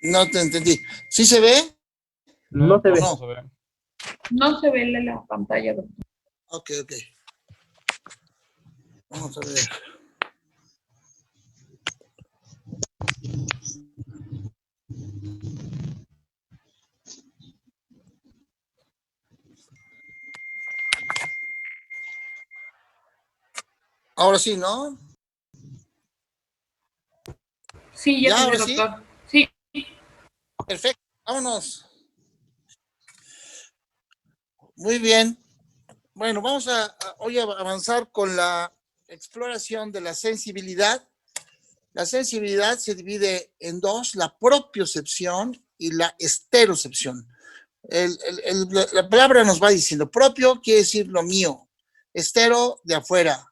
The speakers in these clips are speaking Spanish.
No te entendí. ¿Sí se ve No se o ve. no? No se ve la pantalla, doctor. Ok. Vamos a ver. Ahora sí, ¿no? Sí, ya se ve, ahora doctor. Sí. Perfecto, vámonos. Muy bien. Bueno, vamos hoy a avanzar con la exploración de la sensibilidad. La sensibilidad se divide en dos, la propiocepción y la estereocepción. La palabra nos va diciendo, propio quiere decir lo mío, estero de afuera,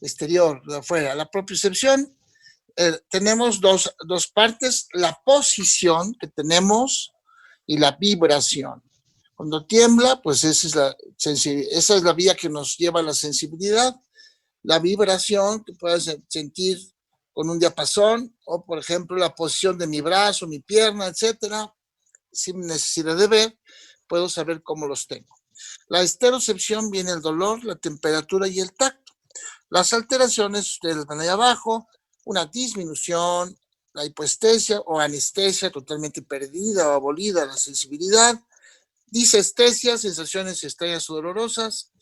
exterior, de afuera. La propiocepción, tenemos dos partes, la posición que tenemos y la vibración. Cuando tiembla, pues esa es la vía que nos lleva a la sensibilidad. La vibración que puedes sentir con un diapasón, o por ejemplo la posición de mi brazo, mi pierna, etcétera, sin necesidad de ver, puedo saber cómo los tengo. La estereocepción viene el dolor, la temperatura y el tacto. Las alteraciones, ustedes van ahí abajo, una disminución, la hipoestesia o anestesia totalmente perdida o abolida la sensibilidad, disestesia, sensaciones extrañas o dolorosas,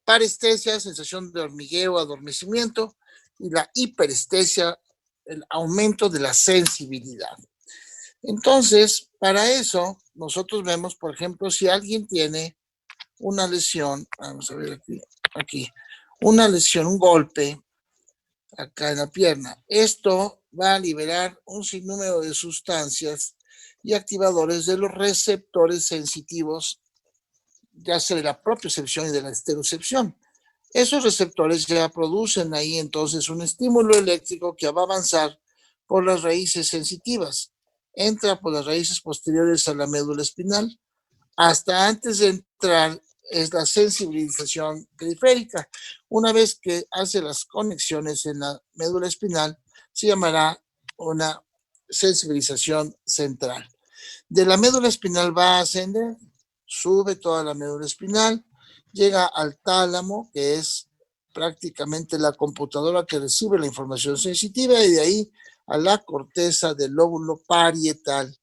parestesia, sensación de hormigueo, adormecimiento, y la hiperestesia, el aumento de la sensibilidad. Entonces, para eso, nosotros vemos, por ejemplo, si alguien tiene una lesión, vamos a ver aquí, una lesión, un golpe acá en la pierna. Esto va a liberar un sinnúmero de sustancias y activadores de los receptores sensitivos, ya sea de la propiocepción y de la estereocepción. Esos receptores ya producen ahí entonces un estímulo eléctrico que va a avanzar por las raíces sensitivas, entra por las raíces posteriores a la médula espinal, hasta antes de entrar es la sensibilización periférica. Una vez que hace las conexiones en la médula espinal, se llamará una sensibilización central. De la médula espinal va a ascender, sube toda la médula espinal, llega al tálamo, que es prácticamente la computadora que recibe la información sensitiva, y de ahí a la corteza del lóbulo parietal,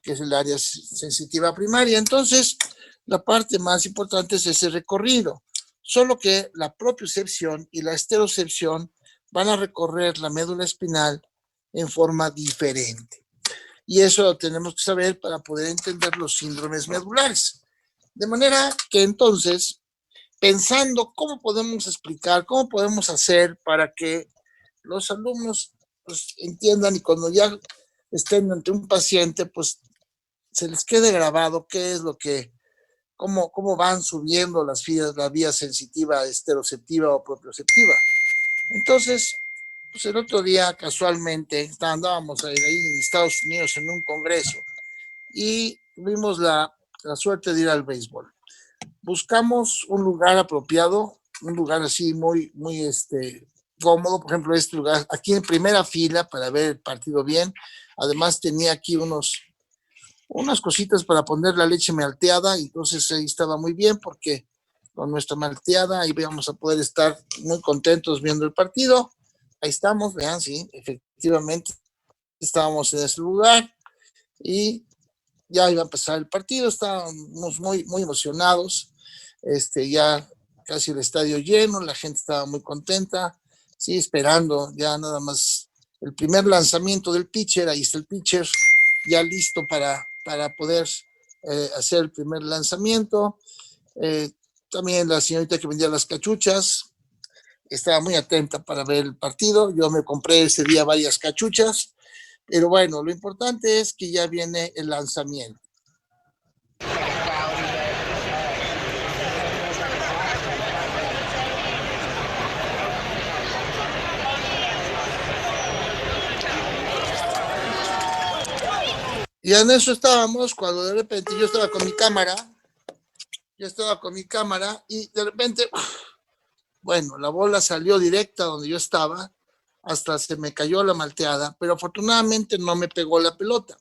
que es el área sensitiva primaria. Entonces, la parte más importante es ese recorrido, solo que la propiocepción y la estereocepción van a recorrer la médula espinal en forma diferente. Y eso lo tenemos que saber para poder entender los síndromes medulares. De manera que entonces, pensando cómo podemos explicar, cómo podemos hacer para que los alumnos pues, entiendan, y cuando ya estén ante un paciente, pues se les quede grabado qué es lo que, cómo van subiendo las vías, la vía sensitiva, estereoceptiva o propioceptiva. Entonces, pues el otro día casualmente andábamos ahí en Estados Unidos en un congreso y tuvimos la suerte de ir al béisbol. Buscamos un lugar apropiado, un lugar así muy cómodo, por ejemplo, este lugar aquí en primera fila para ver el partido bien. Además tenía aquí unas cositas para poner la leche malteada, entonces ahí estaba muy bien porque con nuestra malteada ahí vamos a poder estar muy contentos viendo el partido. Ahí estamos, vean, sí, efectivamente estábamos en ese lugar y ya iba a empezar el partido, estábamos muy emocionados, ya casi el estadio lleno, la gente estaba muy contenta, sí, esperando ya nada más el primer lanzamiento del pitcher. Ahí está el pitcher ya listo para poder hacer el primer lanzamiento. También la señorita que vendía las cachuchas estaba muy atenta para ver el partido. Yo me compré ese día varias cachuchas, pero bueno, lo importante es que ya viene el lanzamiento. Y en eso estábamos cuando de repente yo estaba con mi cámara y de repente, bueno, la bola salió directa donde yo estaba, hasta se me cayó la malteada, pero afortunadamente no me pegó la pelota.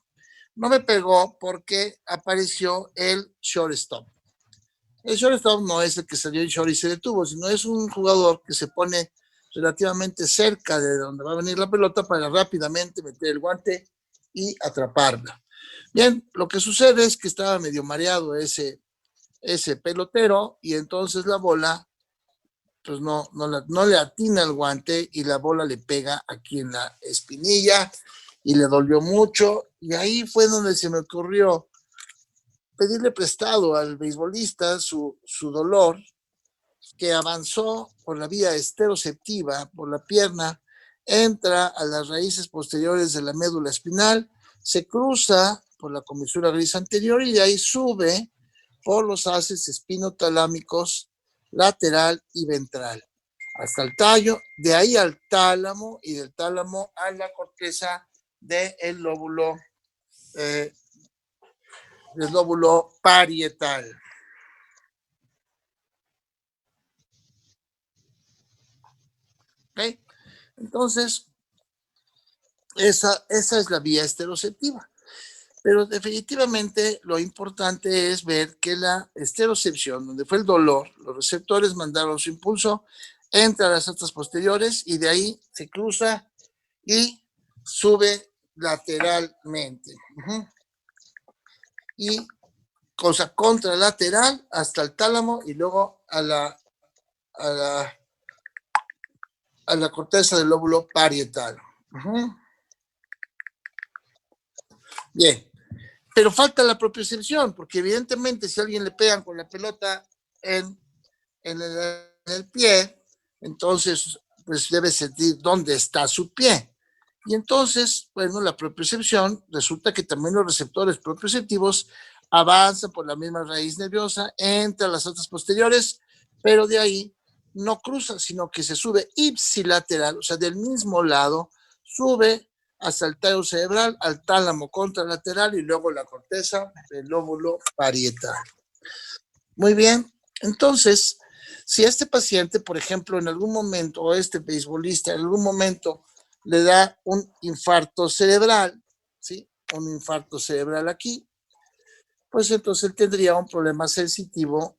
no me pegó porque apareció el shortstop. El shortstop no es el que salió en short y se detuvo, sino es un jugador que se pone relativamente cerca de donde va a venir la pelota para rápidamente meter el guante y atraparla. Bien, lo que sucede es que estaba medio mareado ese pelotero y entonces la bola pues no le atina el guante y la bola le pega aquí en la espinilla y le dolió mucho y ahí fue donde se me ocurrió pedirle prestado al beisbolista su dolor, que avanzó por la vía esteroceptiva, por la pierna, entra a las raíces posteriores de la médula espinal, se cruza por la comisura gris anterior y de ahí sube por los haces espinotalámicos lateral y ventral hasta el tallo, de ahí al tálamo y del tálamo a la corteza del lóbulo parietal. ¿Okay? Entonces, esa es la vía esteroceptiva. Pero definitivamente lo importante es ver que la esterocepción, donde fue el dolor, los receptores mandaron su impulso, entra a las astas posteriores y de ahí se cruza y sube lateralmente. Y cosa contralateral hasta el tálamo y luego a la corteza del lóbulo parietal. Bien, pero falta la propiocepción, porque evidentemente si a alguien le pegan con la pelota en el pie, entonces pues debe sentir dónde está su pie. Y entonces, bueno, la propiocepción resulta que también los receptores propioceptivos avanzan por la misma raíz nerviosa entre las astas posteriores, pero de ahí no cruza, sino que se sube ipsilateral, o sea, del mismo lado, sube hasta el tallo cerebral, al tálamo contralateral y luego la corteza del lóbulo parietal. Muy bien, entonces, si a este paciente, por ejemplo, en algún momento, o este beisbolista, en algún momento le da un infarto cerebral, ¿sí? Un infarto cerebral aquí, pues entonces él tendría un problema sensitivo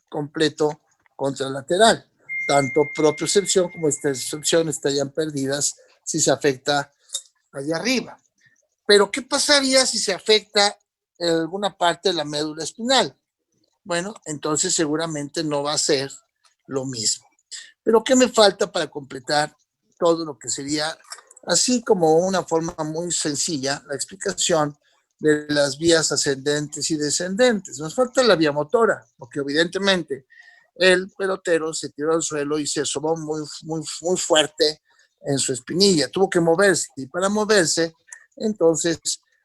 completo contralateral. Tanto propiocepción como extensión estarían perdidas si se afecta allá arriba. Pero, ¿qué pasaría si se afecta en alguna parte de la médula espinal? Bueno, entonces seguramente no va a ser lo mismo. Pero ¿qué me falta para completar todo lo que sería, así como una forma muy sencilla, la explicación de las vías ascendentes y descendentes? Nos falta la vía motora, porque evidentemente el pelotero se tiró al suelo y se asomó muy fuerte en su espinilla. Tuvo que moverse y para moverse, entonces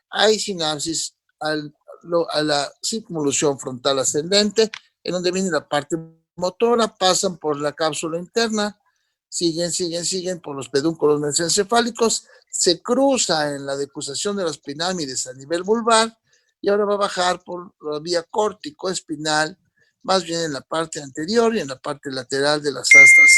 hay sinapsis a la circunvolución frontal ascendente, en donde viene la parte motora, pasan por la cápsula interna, siguen por los pedúnculos mesencefálicos, se cruza en la decusación de las pirámides a nivel vulvar y ahora va a bajar por la vía córtico-espinal, más bien en la parte anterior y en la parte lateral de las astas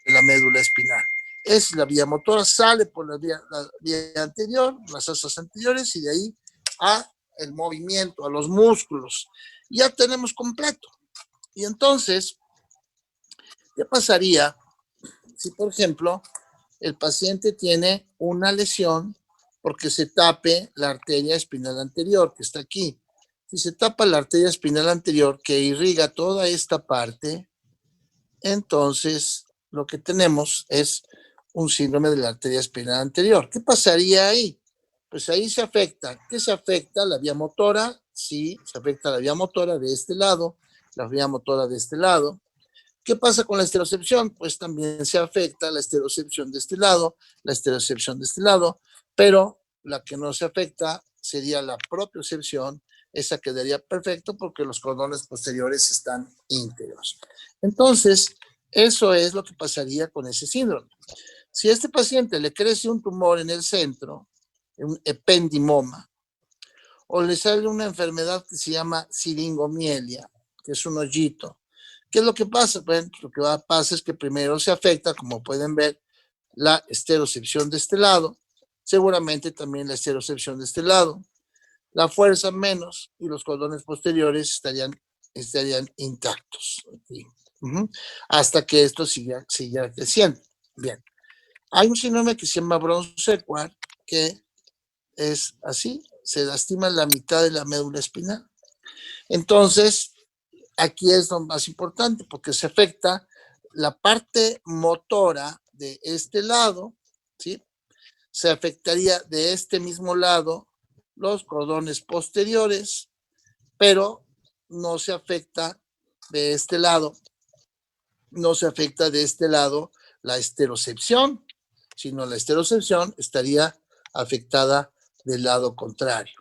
de la médula espinal. Es la vía motora, sale por la vía anterior, las astas anteriores y de ahí a el movimiento, a los músculos. Ya tenemos completo. Y entonces, ¿qué pasaría si, por ejemplo, el paciente tiene una lesión porque se tape la arteria espinal anterior, que está aquí? Si se tapa la arteria espinal anterior que irriga toda esta parte, entonces lo que tenemos es un síndrome de la arteria espinal anterior. ¿Qué pasaría ahí? Pues ahí se afecta. ¿Qué se afecta? La vía motora. Sí, se afecta la vía motora de este lado, la vía motora de este lado. ¿Qué pasa con la esterocepción? Pues también se afecta la esterocepción de este lado, la esterocepción de este lado, pero la que no se afecta sería la propiocepción, esa quedaría perfecto porque los cordones posteriores están íntegros. Entonces, eso es lo que pasaría con ese síndrome. Si a este paciente le crece un tumor en el centro, un ependimoma, o le sale una enfermedad que se llama siringomielia, que es un hoyito, ¿qué es lo que pasa? Bueno, lo que pasa es que primero se afecta, como pueden ver, la esterocepción de este lado, seguramente también la esterocepción de este lado, la fuerza menos y los cordones posteriores estarían intactos. ¿Sí? Hasta que esto siga creciendo. Bien. Hay un síndrome que se llama Brown-Séquard, que es así, se lastima la mitad de la médula espinal. Entonces, aquí es lo más importante, porque se afecta la parte motora de este lado, ¿sí? Se afectaría de este mismo lado los cordones posteriores, pero no se afecta de este lado, no se afecta de este lado la esterocepción, sino la esterocepción estaría afectada del lado contrario.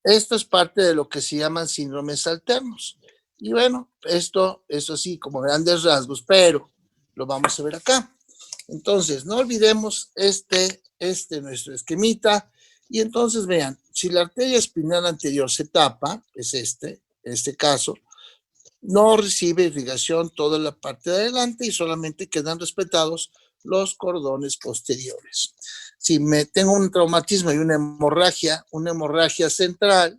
Esto es parte de lo que se llaman síndromes alternos. Y bueno, esto sí, como grandes rasgos, pero lo vamos a ver acá. Entonces, no olvidemos nuestro esquemita. Y entonces vean, si la arteria espinal anterior se tapa, es en este caso, no recibe irrigación toda la parte de adelante y solamente quedan respetados los cordones posteriores. Si tengo un traumatismo y una hemorragia central,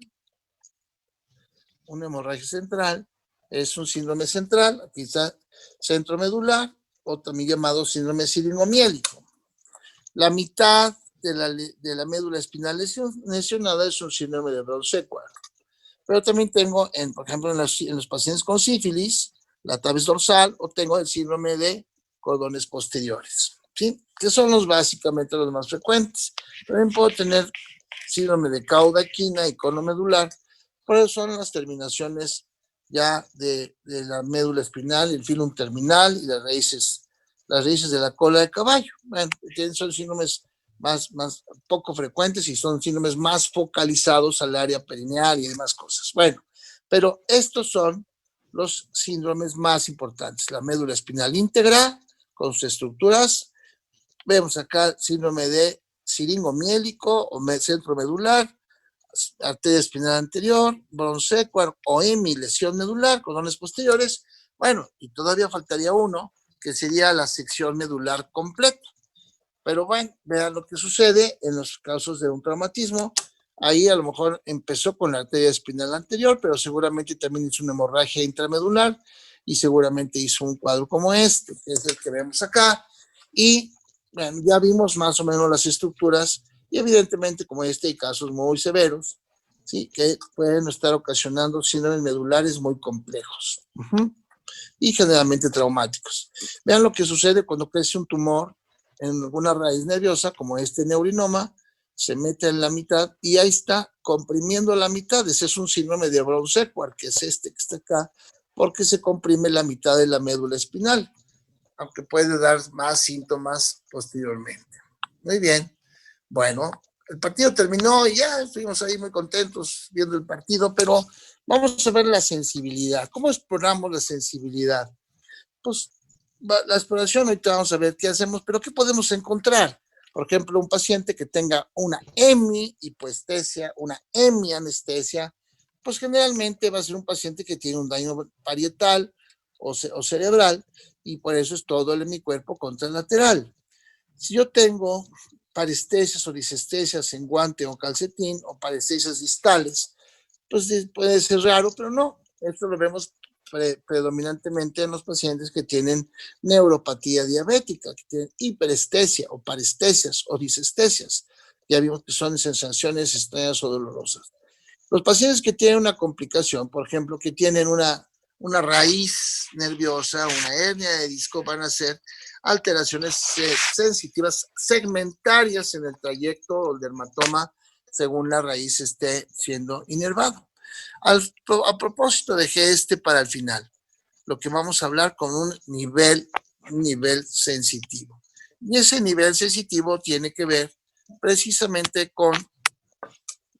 es un síndrome central, aquí está centromedular, o también llamado síndrome siringomiélico. La mitad de la médula espinal lesionada es un síndrome de Brown-Séquard. Pero también tengo, por ejemplo, en los pacientes con sífilis, la tabes dorsal, o tengo el síndrome de cordones posteriores, ¿sí? Que son básicamente los más frecuentes. También puedo tener síndrome de cauda equina y cono medular, pero son las terminaciones ya de la médula espinal, el filum terminal y las raíces de la cola de caballo. Bueno, son síndromes más poco frecuentes y son síndromes más focalizados al área perineal y demás cosas. Bueno, pero estos son los síndromes más importantes. La médula espinal íntegra con sus estructuras. Vemos acá síndrome de siringomiélico o centromedular, arteria espinal anterior, Brown-Séquard o EMI, lesión medular, cordones posteriores. Bueno, y todavía faltaría uno, que sería la sección medular completa. Pero bueno, vean lo que sucede en los casos de un traumatismo. Ahí a lo mejor empezó con la arteria espinal anterior, pero seguramente también hizo una hemorragia intramedular y seguramente hizo un cuadro como este, que es el que vemos acá. Y bueno, ya vimos más o menos las estructuras y evidentemente como hay casos muy severos, ¿sí? Que pueden estar ocasionando síndromes medulares muy complejos y generalmente traumáticos. Vean lo que sucede cuando crece un tumor en alguna raíz nerviosa, como neurinoma, se mete en la mitad y ahí está comprimiendo la mitad. Ese es un síndrome de Brown-Séquard, que es que está acá, porque se comprime la mitad de la médula espinal, aunque puede dar más síntomas posteriormente. Muy bien. Bueno, el partido terminó y ya estuvimos ahí muy contentos viendo el partido, pero vamos a ver la sensibilidad. ¿Cómo exploramos la sensibilidad? Pues la exploración, ahorita vamos a ver qué hacemos, pero ¿qué podemos encontrar? Por ejemplo, un paciente que tenga una hemihipoestesia, una hemianestesia, pues generalmente va a ser un paciente que tiene un daño parietal o cerebral, y por eso es todo el hemicuerpo contralateral. Si yo tengo parestesias o disestesias en guante o calcetín, o parestesias distales, pues puede ser raro, pero no. Esto lo vemos predominantemente en los pacientes que tienen neuropatía diabética, que tienen hiperestesia o parestesias o disestesias. Ya vimos que son sensaciones extrañas o dolorosas. Los pacientes que tienen una complicación, por ejemplo, que tienen una raíz nerviosa, una hernia de disco, van a ser alteraciones sensitivas segmentarias en el trayecto o el dermatoma según la raíz esté siendo inervado. A propósito, dejé para el final, lo que vamos a hablar con un nivel sensitivo. Y ese nivel sensitivo tiene que ver precisamente con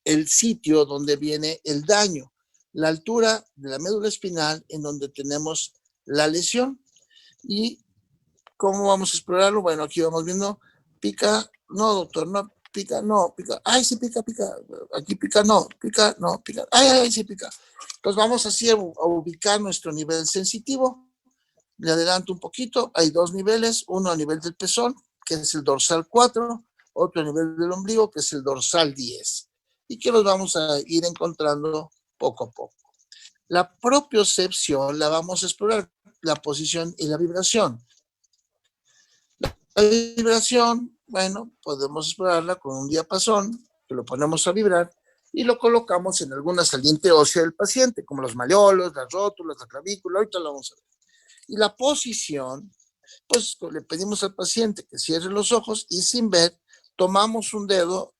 el sitio donde viene el daño, la altura de la médula espinal en donde tenemos la lesión. ¿Y cómo vamos a explorarlo? Bueno, aquí vamos viendo, pica, no doctor, no pica, no, pica, ay, sí pica, aquí pica, no, ay, sí pica. Entonces vamos así a ubicar nuestro nivel sensitivo. Le adelanto un poquito, hay dos niveles, uno a nivel del pezón, que es el dorsal 4, otro a nivel del ombligo, que es el dorsal 10. y que los vamos a ir encontrando poco a poco. La propiocepción la vamos a explorar, la posición y la vibración. La vibración, bueno, podemos explorarla con un diapasón, que lo ponemos a vibrar y lo colocamos en alguna saliente ósea del paciente, como los malleolos, las rótulas, la clavícula, ahorita lo vamos a ver. Y la posición, pues le pedimos al paciente que cierre los ojos y sin ver, tomamos un dedo.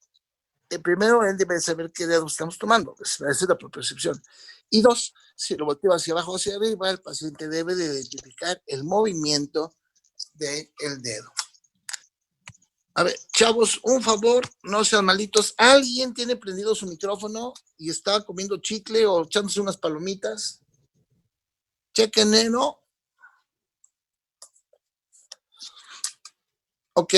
Primero, él debe saber qué dedo estamos tomando, esa es la propiocepción. Y dos, si lo volteo hacia abajo o hacia arriba, el paciente debe de identificar el movimiento del dedo. A ver, chavos, un favor, no sean malitos. ¿Alguien tiene prendido su micrófono y está comiendo chicle o echándose unas palomitas? Chequen, ¿no? Ok,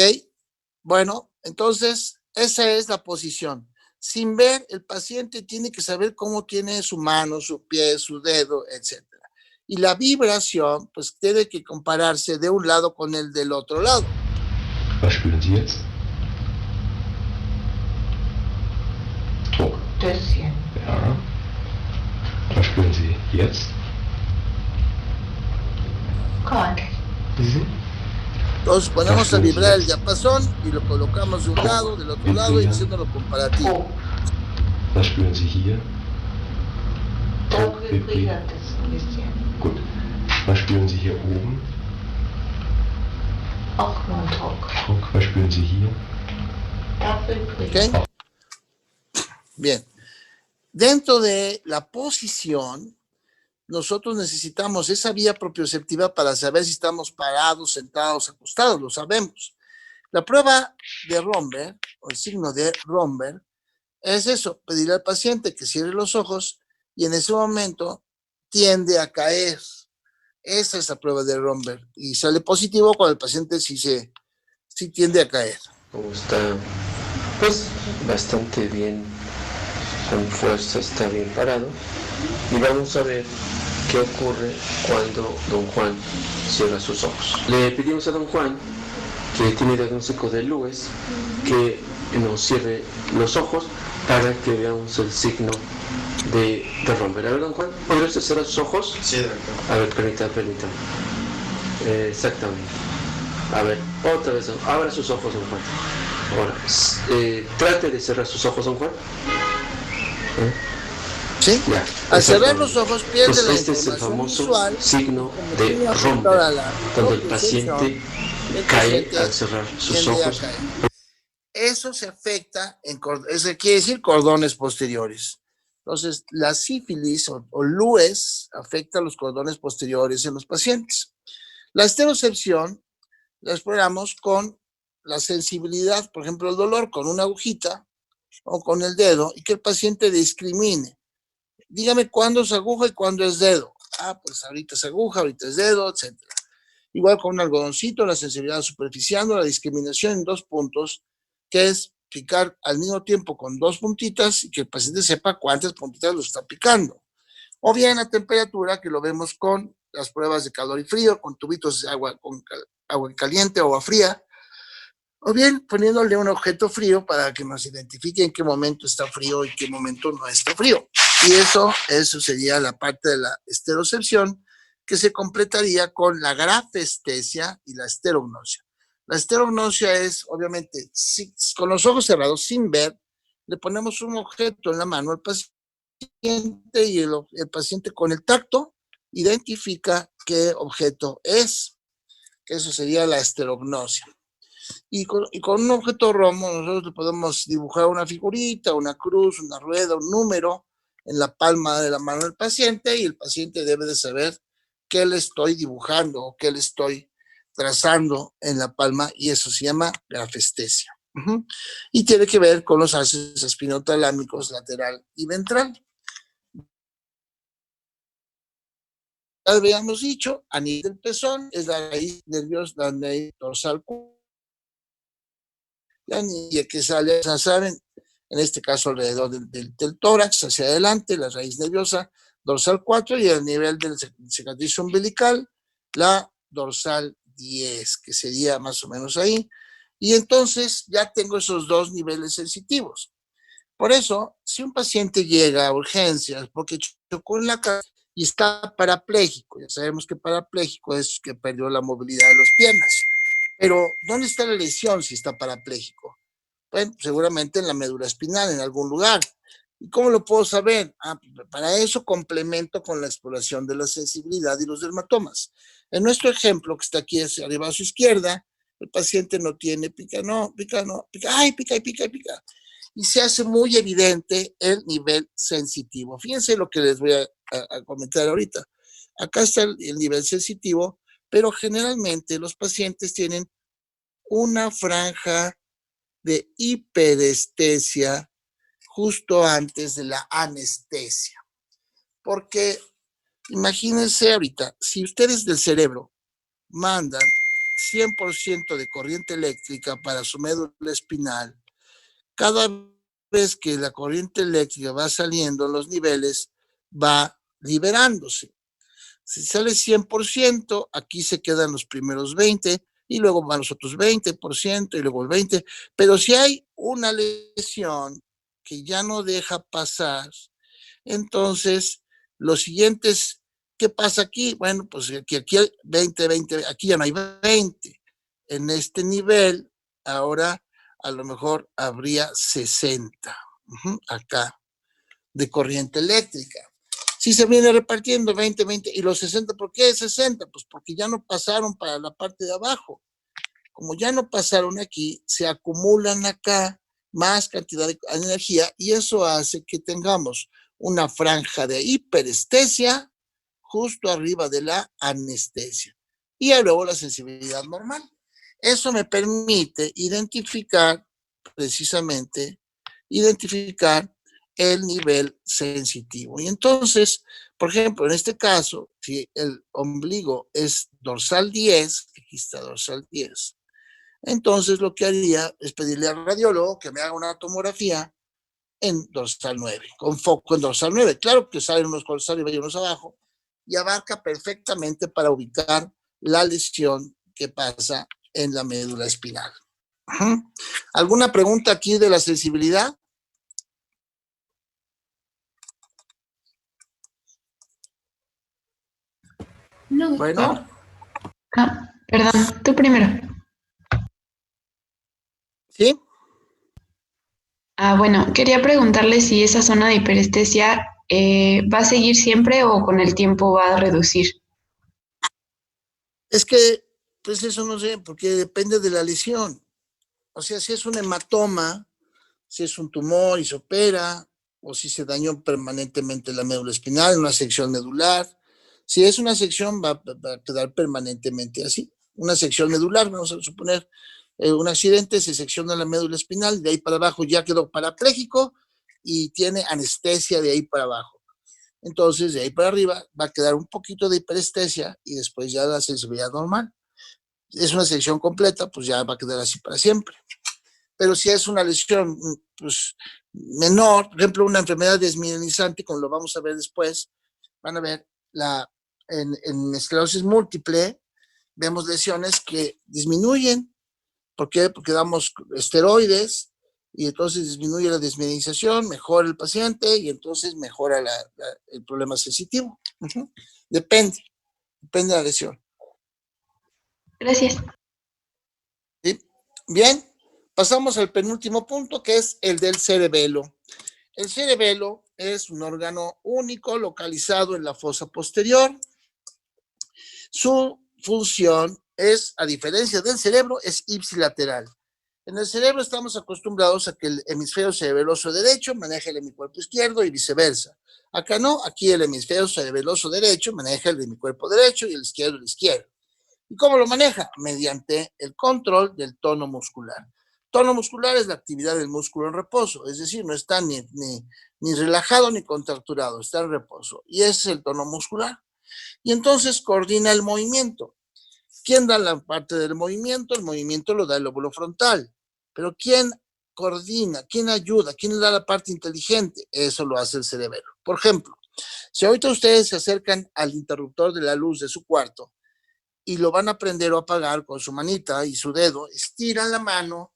bueno, entonces esa es la posición. Sin ver, el paciente tiene que saber cómo tiene su mano, su pie, su dedo, etc. Y la vibración, pues tiene que compararse de un lado con el del otro lado. Was spüren Sie jetzt? Druck. Bisschen. Ja. Was spüren Sie jetzt? Kalt. Entonces ponemos a vibrar el diapasón y lo colocamos de un lado, del otro lado y haciéndolo comparativo. Oh, Was spüren Sie hier? Druck vibriert es ein bisschen. Gut. Was spüren Sie hier oben? Auch nur Druck. Druck. Was spüren Sie hier? Da vibriert. ¿Ok? Bien. Dentro de la posición, nosotros necesitamos esa vía propioceptiva para saber si estamos parados, sentados, acostados, lo sabemos. La prueba de Romberg, o el signo de Romberg, es eso, pedirle al paciente que cierre los ojos y en ese momento tiende a caer. Esa es la prueba de Romberg y sale positivo cuando el paciente sí tiende a caer. Como está, pues, bastante bien, con fuerza, está bien parado. Y vamos a ver qué ocurre cuando don Juan cierra sus ojos. Le pedimos a don Juan, que tiene diagnóstico de Lewis, que nos cierre los ojos para que veamos el signo de Romberg. A ver, don Juan, ¿podría usted cerrar sus ojos? Sí, doctor. A ver, permítame. Exactamente. A ver, otra vez, abra sus ojos, don Juan. Ahora, trate de cerrar sus ojos, don Juan. ¿Sí? Ya, Al cerrar exactamente. los ojos pierde Pues la este es el información famoso visual, signo como de tenía Romberg, afectada la cuando el propiocepción, paciente el cae paciente al cerrar sus tiende a ojos. caer. Eso se afecta, eso quiere decir cordones posteriores. Entonces, la sífilis o Lewis afecta los cordones posteriores en los pacientes. La esterocepción la exploramos con la sensibilidad, por ejemplo, el dolor con una agujita o con el dedo y que el paciente discrimine. Dígame cuándo es aguja y cuándo es dedo. Ah, pues ahorita es aguja, ahorita es dedo, etc. Igual con un algodoncito, la sensibilidad superficial, la discriminación en 2 puntos, que es picar al mismo tiempo con 2 puntitas y que el paciente sepa cuántas puntitas lo está picando. O bien la temperatura, que lo vemos con las pruebas de calor y frío, con tubitos de agua, con agua caliente o agua fría, o bien poniéndole un objeto frío para que nos identifique en qué momento está frío y qué momento no está frío. Y eso sería la parte de la esterocepción, que se completaría con la grafestesia y la esterognosia. La esterognosia es, obviamente, con los ojos cerrados, sin ver, le ponemos un objeto en la mano al paciente y el paciente con el tacto identifica qué objeto es. Eso sería la esterognosia. Y con un objeto romo nosotros le podemos dibujar una figurita, una cruz, una rueda, un número en la palma de la mano del paciente y el paciente debe de saber qué le estoy dibujando o qué le estoy trazando en la palma y eso se llama grafestesia. Y tiene que ver con los ácidos espinotalámicos lateral y ventral. Ya habíamos dicho, a nivel del pezón es la raíz nerviosa, la raíz dorsal, la anilla que sale, ya saben, en este caso alrededor del tórax, hacia adelante, la raíz nerviosa dorsal 4 y al nivel del cicatriz umbilical, la dorsal 10, que sería más o menos ahí. Y entonces ya tengo esos 2 niveles sensitivos. Por eso, si un paciente llega a urgencias porque chocó en la cara y está parapléjico, ya sabemos que parapléjico es que perdió la movilidad de las piernas, pero ¿dónde está la lesión si está parapléjico? Bueno, seguramente en la médula espinal, en algún lugar. ¿Y cómo lo puedo saber? Para eso complemento con la exploración de la sensibilidad y los dermatomas. En nuestro ejemplo, que está aquí hacia arriba a su izquierda, el paciente no tiene pica, no, pica, no, pica, ay, pica y pica y pica. Y se hace muy evidente el nivel sensitivo. Fíjense lo que les voy a comentar ahorita. Acá está el nivel sensitivo, pero generalmente los pacientes tienen una franja de hiperestesia justo antes de la anestesia. Porque imagínense ahorita, si ustedes del cerebro mandan 100% de corriente eléctrica para su médula espinal, cada vez que la corriente eléctrica va saliendo, los niveles va liberándose. Si sale 100%, aquí se quedan los primeros 20 y luego van los otros 20% y luego el 20%. Pero si hay una lesión que ya no deja pasar, entonces los siguientes, ¿qué pasa aquí? Bueno, pues aquí hay 20, aquí ya no hay 20. En este nivel, ahora a lo mejor habría 60, acá, de corriente eléctrica. Si se viene repartiendo 20, y los 60, ¿por qué 60? Pues porque ya no pasaron para la parte de abajo. Como ya no pasaron aquí, se acumulan acá más cantidad de energía y eso hace que tengamos una franja de hiperestesia justo arriba de la anestesia. Y luego la sensibilidad normal. Eso me permite identificar precisamente, el nivel sensitivo. Y entonces, por ejemplo, en este caso, si el ombligo es dorsal 10, aquí está dorsal 10, entonces lo que haría es pedirle al radiólogo que me haga una tomografía en dorsal 9, con foco en dorsal 9. Claro que salen unos dorsal arriba y unos abajo, y abarca perfectamente para ubicar la lesión que pasa en la médula espinal. ¿Alguna pregunta aquí de la sensibilidad? No, doctor. Bueno, Perdón, tú primero. ¿sí? Bueno, quería preguntarle si esa zona de hiperestesia va a seguir siempre o con el tiempo va a reducir. Es que, pues eso no sé, porque depende de la lesión. O sea, si es un hematoma, si es un tumor y se opera, o si se dañó permanentemente la médula espinal, una sección medular. Si es una sección, va a quedar permanentemente así. Una sección medular, vamos a suponer, un accidente, se secciona la médula espinal, de ahí para abajo ya quedó parapléjico y tiene anestesia de ahí para abajo. Entonces, de ahí para arriba va a quedar un poquito de hiperestesia y después ya la sensibilidad normal. Es una sección completa, pues ya va a quedar así para siempre. Pero si es una lesión pues, menor, por ejemplo, una enfermedad desmineralizante, como lo vamos a ver después, van a ver en esclerosis múltiple, vemos lesiones que disminuyen. ¿Por qué? Porque damos esteroides y entonces disminuye la desmineralización, mejora el paciente y entonces mejora el problema sensitivo. Depende de la lesión. Gracias. ¿Sí? Bien, pasamos al penúltimo punto, que es el del cerebelo. El cerebelo es un órgano único localizado en la fosa posterior. Su función es, a diferencia del cerebro, es ipsilateral. En el cerebro estamos acostumbrados a que el hemisferio cerebeloso derecho maneja el hemicuerpo izquierdo y viceversa. Acá no, aquí el hemisferio cerebeloso derecho maneja el hemicuerpo derecho y el izquierdo el izquierdo. ¿Y cómo lo maneja? Mediante el control del tono muscular. Tono muscular es la actividad del músculo en reposo, es decir, no está ni relajado ni contracturado, está en reposo. Y ese es el tono muscular. Y entonces coordina el movimiento. ¿Quién da la parte del movimiento? El movimiento lo da el lóbulo frontal. Pero ¿quién coordina? ¿Quién ayuda? ¿Quién le da la parte inteligente? Eso lo hace el cerebelo. Por ejemplo, si ahorita ustedes se acercan al interruptor de la luz de su cuarto y lo van a prender o apagar con su manita y su dedo, estiran la mano,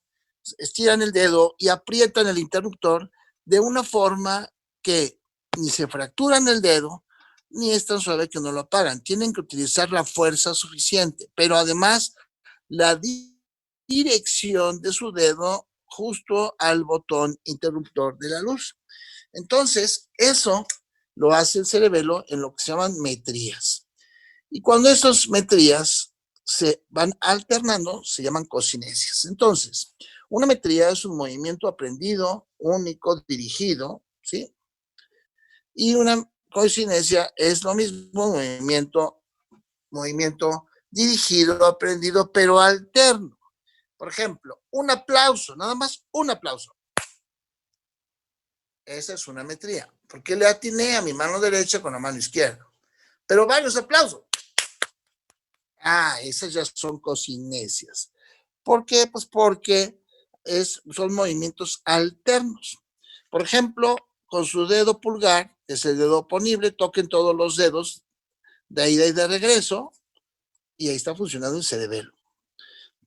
estiran el dedo y aprietan el interruptor, de una forma que ni se fracturan el dedo, ni es tan suave que no lo apagan. Tienen que utilizar la fuerza suficiente, pero además la dirección de su dedo justo al botón interruptor de la luz. Entonces, eso lo hace el cerebelo en lo que se llaman metrías. Y cuando esas metrías se van alternando, se llaman cocinesias. Entonces, una metría es un movimiento aprendido, único, dirigido, ¿sí? Y una cocinesia es lo mismo, movimiento dirigido, aprendido, pero alterno. Por ejemplo, un aplauso, nada más un aplauso. Esa es una metría, porque le atiné a mi mano derecha con la mano izquierda. Pero varios aplausos. Esas ya son cocinesias. ¿Por qué? Pues porque son movimientos alternos. Por ejemplo, con su dedo pulgar, que es el dedo oponible, toquen todos los dedos de ida y de regreso, y ahí está funcionando el cerebelo.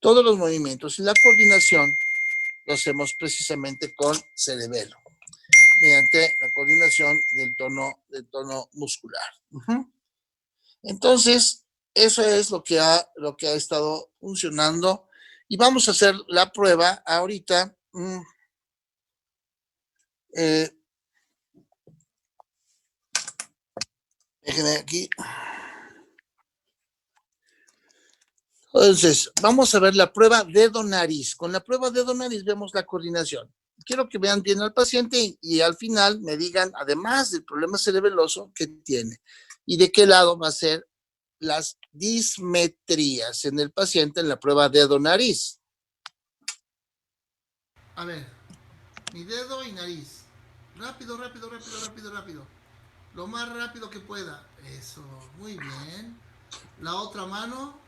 Todos los movimientos y la coordinación lo hacemos precisamente con cerebelo, mediante la coordinación del tono muscular. Entonces, eso es lo que ha estado funcionando. Y vamos a hacer la prueba ahorita. Déjenme aquí. Entonces, vamos a ver la prueba dedo-nariz. Con la prueba dedo-nariz vemos la coordinación. Quiero que vean bien al paciente y al final me digan, además del problema cerebeloso, qué tiene y de qué lado va a ser las dismetrías en el paciente en la prueba dedo-nariz. A ver, mi dedo y nariz. Rápido, rápido, rápido, rápido, rápido. Lo más rápido que pueda. Eso, muy bien. La otra mano.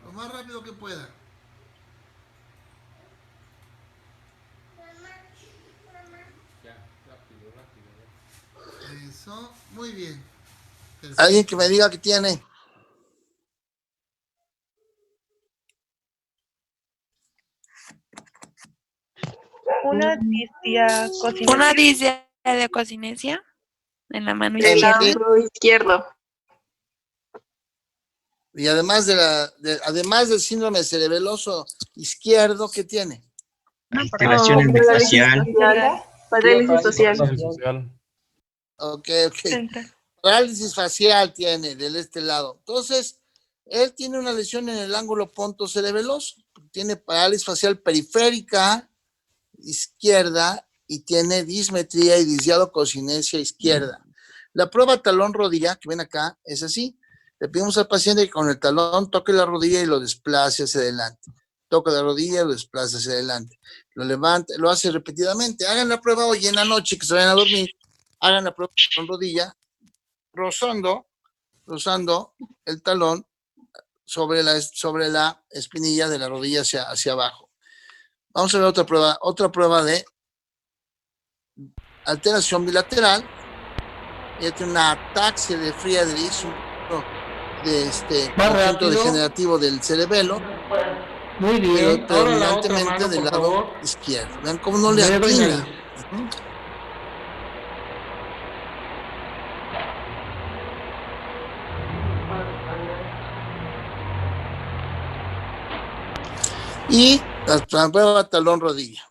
Lo más rápido que pueda. Eso, muy bien. Perfecto. Alguien que me diga que tiene. Una distia cocinesia. Una distia de cocinesia en la mano El izquierda. lado izquierdo. Y además además del síndrome cerebeloso izquierdo, ¿qué tiene? Alteración facial. Parálisis social. Ok. Parálisis facial tiene de este lado. Entonces, él tiene una lesión en el ángulo pontocerebeloso. Tiene parálisis facial periférica izquierda y tiene dismetría y disdiadococinesia izquierda. La prueba talón-rodilla, que ven acá, es así. Le pedimos al paciente que con el talón toque la rodilla y lo desplace hacia adelante. Toca la rodilla y lo desplaza hacia adelante. Lo levanta, lo hace repetidamente. Hagan la prueba hoy en la noche, que se vayan a dormir. Hagan la prueba con rodilla, rozando el talón sobre la espinilla de la rodilla hacia abajo. Vamos a ver otra prueba de alteración bilateral. Ella tiene una ataxia de Friedrich, de conjunto degenerativo del cerebelo. Muy bien. Pero Ahora la otra predominantemente mano, del por lado favor. izquierdo. Vean cómo no le Dedo y atina. nariz. Y la prueba talón-rodilla.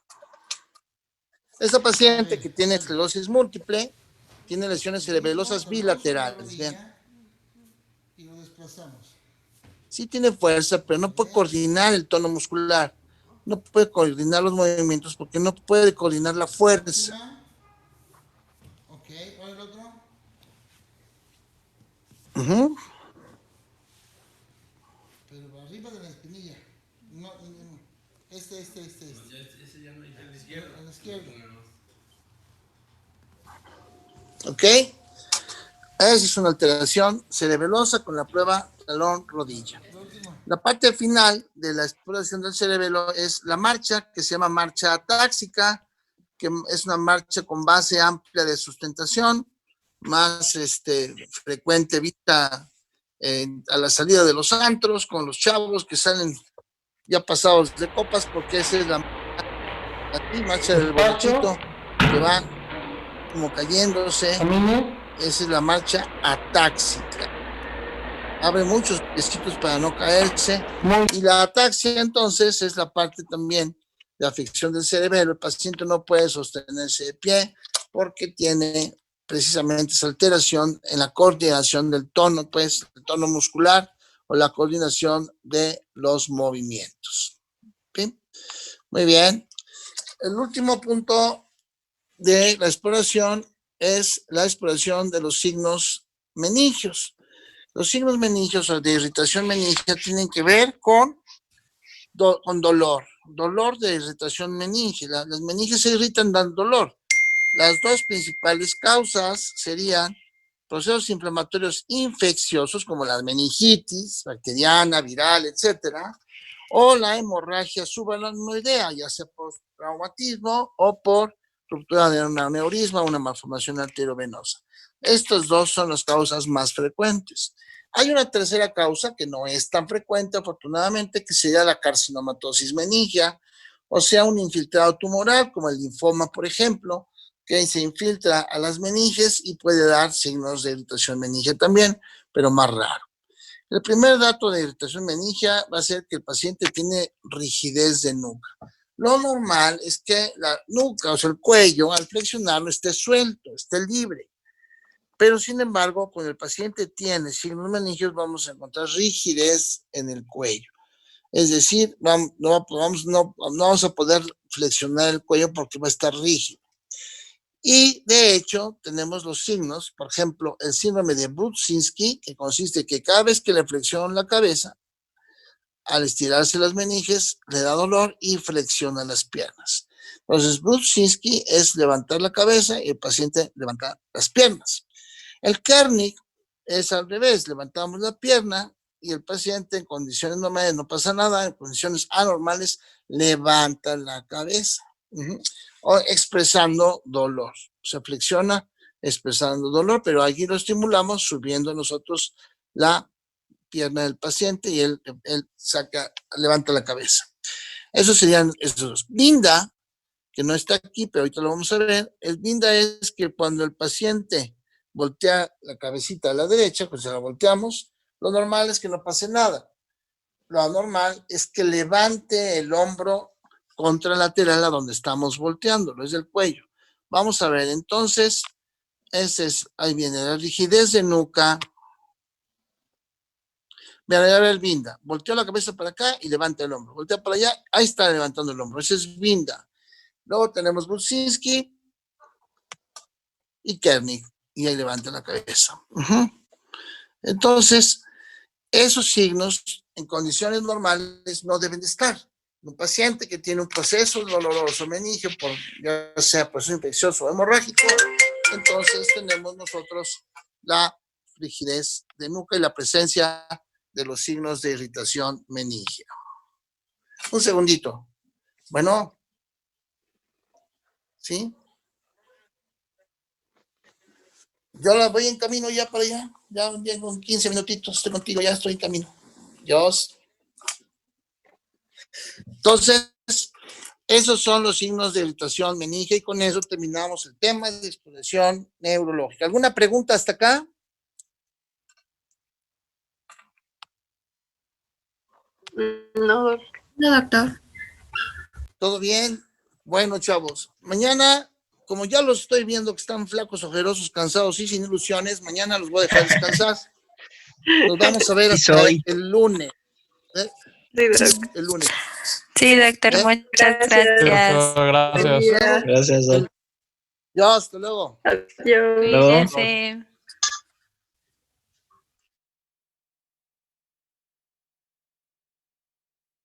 Esta paciente que tiene esclerosis múltiple tiene lesiones cerebelosas bilaterales. Vean. Y lo desplazamos. Sí tiene fuerza, pero no puede coordinar el tono muscular. No puede coordinar los movimientos porque no puede coordinar la fuerza. Ok, ¿cuál es el otro? Pero arriba de la espinilla. No. Este. Ese ya no hay. El izquierdo. El izquierdo. Ok. Esa es una alteración cerebelosa con la prueba talón-rodilla. La parte final de la exploración del cerebelo es la marcha, que se llama marcha atáxica, que es una marcha con base amplia de sustentación, más frecuente vista a la salida de los antros, con los chavos que salen ya pasados de copas, porque esa es la marcha del borrachito que va como cayéndose. Esa es la marcha atáxica. Abre muchos piecitos para no caerse. Y la ataxia, entonces, es la parte también de afección del cerebelo. El paciente no puede sostenerse de pie porque tiene precisamente esa alteración en la coordinación del tono, pues, el tono muscular o la coordinación de los movimientos. ¿Sí? Muy bien. El último punto de la exploración es la exploración de los signos meningios. Los signos meningios o de irritación meningia tienen que ver con dolor de irritación meningia. Las meningias se irritan, dan dolor. Las dos principales causas serían procesos inflamatorios infecciosos como la meningitis bacteriana, viral, etcétera, o la hemorragia subaracnoidea, ya sea por traumatismo o por ruptura de un aneurisma o una malformación arteriovenosa. Estas dos son las causas más frecuentes. Hay una tercera causa que no es tan frecuente, afortunadamente, que sería la carcinomatosis meningia, o sea, un infiltrado tumoral, como el linfoma, por ejemplo, que se infiltra a las meninges y puede dar signos de irritación meningia también, pero más raro. El primer dato de irritación meningia va a ser que el paciente tiene rigidez de nuca. Lo normal es que la nuca, o sea, el cuello, al flexionarlo, esté suelto, esté libre. Pero, sin embargo, cuando el paciente tiene signos meningios, vamos a encontrar rigidez en el cuello. Es decir, no vamos a poder flexionar el cuello porque va a estar rígido. Y, de hecho, tenemos los signos, por ejemplo, el síndrome de Brudzinski, que consiste en que cada vez que le flexiono la cabeza, al estirarse las meninges, le da dolor y flexiona las piernas. Entonces, Brudzinski es levantar la cabeza y el paciente levanta las piernas. El Kernig es al revés, levantamos la pierna y el paciente en condiciones normales no pasa nada, en condiciones anormales levanta la cabeza, o expresando dolor. Se flexiona expresando dolor, pero aquí lo estimulamos subiendo nosotros la pierna del paciente y él levanta la cabeza. Esos serían esos dos. Binda, que no está aquí, pero ahorita lo vamos a ver. El binda es que cuando el paciente voltea la cabecita a la derecha, pues se la volteamos, lo normal es que no pase nada. Lo anormal es que levante el hombro contralateral a donde estamos volteándolo, es el cuello. Vamos a ver, entonces, ahí viene la rigidez de nuca. Vean, a ver el binda. Volteó la cabeza para acá y levanta el hombro. Voltea para allá, ahí está levantando el hombro. Ese es binda. Luego tenemos Brudzinski y Kernig. Y ahí levanta la cabeza. Entonces, esos signos en condiciones normales no deben de estar. Un paciente que tiene un proceso doloroso meningio, ya sea proceso infeccioso o hemorrágico, entonces tenemos nosotros la rigidez de nuca y la presencia de los signos de irritación meningia. Un segundito. Bueno. ¿Sí? Yo la voy en camino ya para allá. Ya con 15 minutitos estoy contigo, ya estoy en camino. Dios. Entonces, esos son los signos de irritación meningia y con eso terminamos el tema de exploración neurológica. ¿Alguna pregunta hasta acá? No, doctor. ¿Todo bien? Bueno, chavos, mañana, como ya los estoy viendo que están flacos, ojerosos, cansados y sin ilusiones, mañana los voy a dejar descansar. Nos vamos a ver hasta el lunes. El lunes. Sí, doctor, muchas gracias. Gracias. Gracias, Doc. Ya, hasta luego. Adiós. Cuídense.